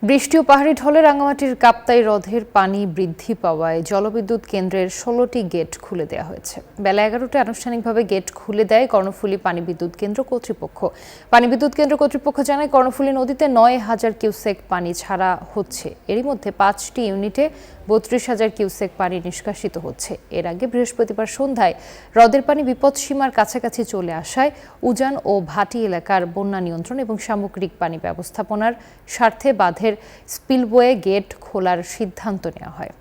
বৃষ্টি ও পাহাড়ি ঢলে রাঙামাটির কাপ্তাই হ্রদের পানি বৃদ্ধি পাওয়ায় জলবিদ্যুৎ কেন্দ্রের ১৬টি গেট খুলে দেওয়া হয়েছে। বেলা ১১টায় আনুষ্ঠানিকভাবে গেট খুলে দেয় কর্ণফুলী পানি বিদ্যুৎ কেন্দ্র কর্তৃপক্ষ। পানি বিদ্যুৎ কেন্দ্র কর্তৃপক্ষ জানায়, কর্ণফুলী নদীতে ৯,০০০ কিউসেক পানি ছাড়া হচ্ছে। এরই মধ্যে ৫টি ইউনিটে ৩২,০০০ কিউসেক পানি নিষ্কাশিত হচ্ছে। এর আগে বৃহস্পতিবার সন্ধ্যায় হ্রদের পানি বিপদসীমার কাছাকাছি চলে আসায় উজান ও ভাটি এলাকার বন্যা নিয়ন্ত্রণ এবং সামগ্রিক পানি ব্যবস্থাপনার স্বার্থে বাঁধের স্পিলওয়ে গেট খোলার সিদ্ধান্ত নেওয়া হয়।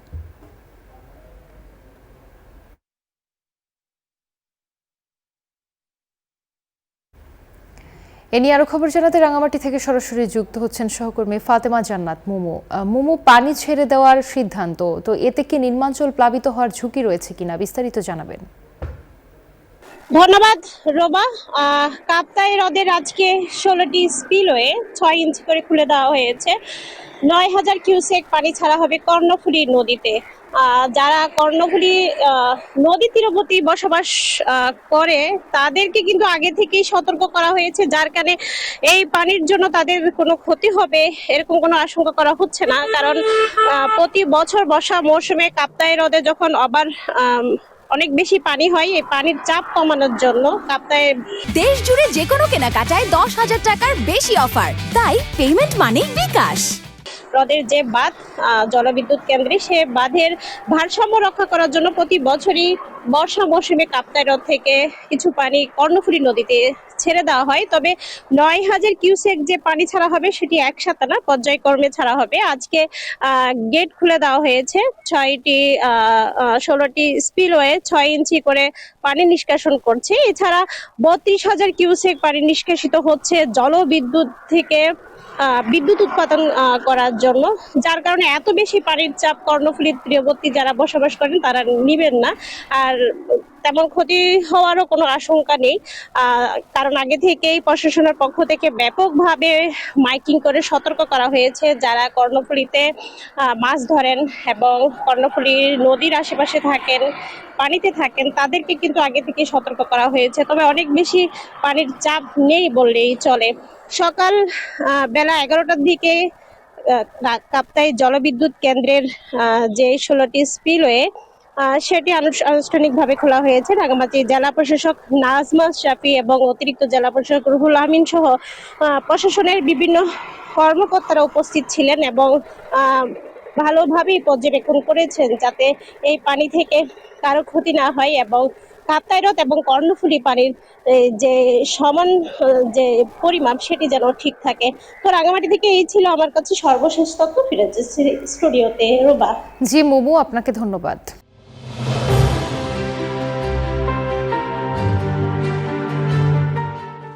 এ নিয়ে আরো খবর জানাতে রাঙামাটি থেকে সরাসরি যুক্ত হচ্ছেন সহকর্মী ফাতেমা জান্নাত মুমু। মুমু, পানি ছেড়ে দেওয়ার সিদ্ধান্ত, তো এতে কি নির্মাঞ্চল প্লাবিত হওয়ার ঝুঁকি রয়েছে কিনা বিস্তারিত জানাবেন। ধন্যবাদ রোবা। কাপ্তাই হ্রদের আজকে ১৬টি স্পিলওয়ে ৬ ইঞ্চি করে খুলে দেওয়া হয়েছে। ৯,০০০ কিউসেক পানি ছাড়া হবে কর্ণফুলী নদীতে। যারা কর্ণফুলী নদী তীরবর্তী বসবাস করে তাদেরকে কিন্তু আগে থেকেই সতর্ক করা হয়েছে, যার কারণে এই পানির জন্য তাদের কোনো ক্ষতি হবে এরকম কোনো আশঙ্কা করা হচ্ছে না। কারণ প্রতি বছর বর্ষা মৌসুমে কাপ্তাই হ্রদে যখন আবার অনেক বেশি পানি হয়, এই পানির চাপ কমানোর জন্য কাপ্তাই দেশ জুড়ে যে কোনো কেনাকাটায় ১০,০০০ টাকার বেশি অফার, তাই পেমেন্ট মানেই বিকাশ। হ্রদের যে বাঁধ জলবিদ্যুৎ কেন্দ্রে, সে বাঁধের ভারসাম্য রক্ষা করার জন্য প্রতি বছরই বর্ষা মৌসুমে কাপ্তাই হ্রদ থেকে কিছু পানি কর্ণফুলী নদীতে ছেড়ে দেওয়া হয়। তবে ৯,০০০ কিউসেক যে পানি ছাড়া হবে সেটি একসাথে না, পর্যায়ক্রমে ছাড়া হবে। আজকে গেট খুলে দেওয়া হয়েছে। ১৬টি স্পিলওয়ে ৬ ইঞ্চি করে পানি নিষ্কাশন করছে। এছাড়া ৩২,০০০ কিউসেক পানি নিষ্কাশিত হচ্ছে জলবিদ্যুৎ থেকে বিদ্যুৎ উৎপাদন করার জন্য, যার কারণে এত বেশি পানির চাপ কর্ণফুলীর তীরবর্তী যারা বসবাস করেন তারা নিবেন না। আর তেমন ক্ষতি হওয়ারও কোনো আশঙ্কা নেই, কারণ আগে থেকেই প্রশাসনের পক্ষ থেকে ব্যাপকভাবে মাইকিং করে সতর্ক করা হয়েছে। যারা কর্ণফুলীতে মাছ ধরেন এবং কর্ণফুলী নদীর আশেপাশে থাকেন, পানিতে থাকেন, তাদেরকে কিন্তু আগে থেকে সতর্ক করা হয়েছে। তবে অনেক বেশি পানির চাপ নেই বললেই চলে। সকাল বেলা ১১টার দিকে কাপ্তাই জলবিদ্যুৎ কেন্দ্রের যে ১৬টি স্পিলওয়ে সেটি আনুষ্ঠানিকভাবে খোলা হয়েছে। রাঙামাটি জেলা প্রশাসক নাজমা শাফি এবং অতিরিক্ত জেলা প্রশাসক রুহুল আমিন সহ প্রশাসনের বিভিন্ন কর্মকর্তারা উপস্থিত ছিলেন এবং ভালোভাবেই পর্যবেক্ষণ করেছেন যাতে এই পানি থেকে কারো ক্ষতি না হয় এবং কাপ্তাই হ্রদ এবং কর্ণফুলী পানির যে সমান যে পরিমাপ সেটি যেন ঠিক থাকে। তো রাঙামাটি থেকে এই ছিল আমার কাছে সর্বশেষ তথ্য। ফিরে যাচ্ছি স্টুডিওতে রোবা। জি মুমু, আপনাকে ধন্যবাদ।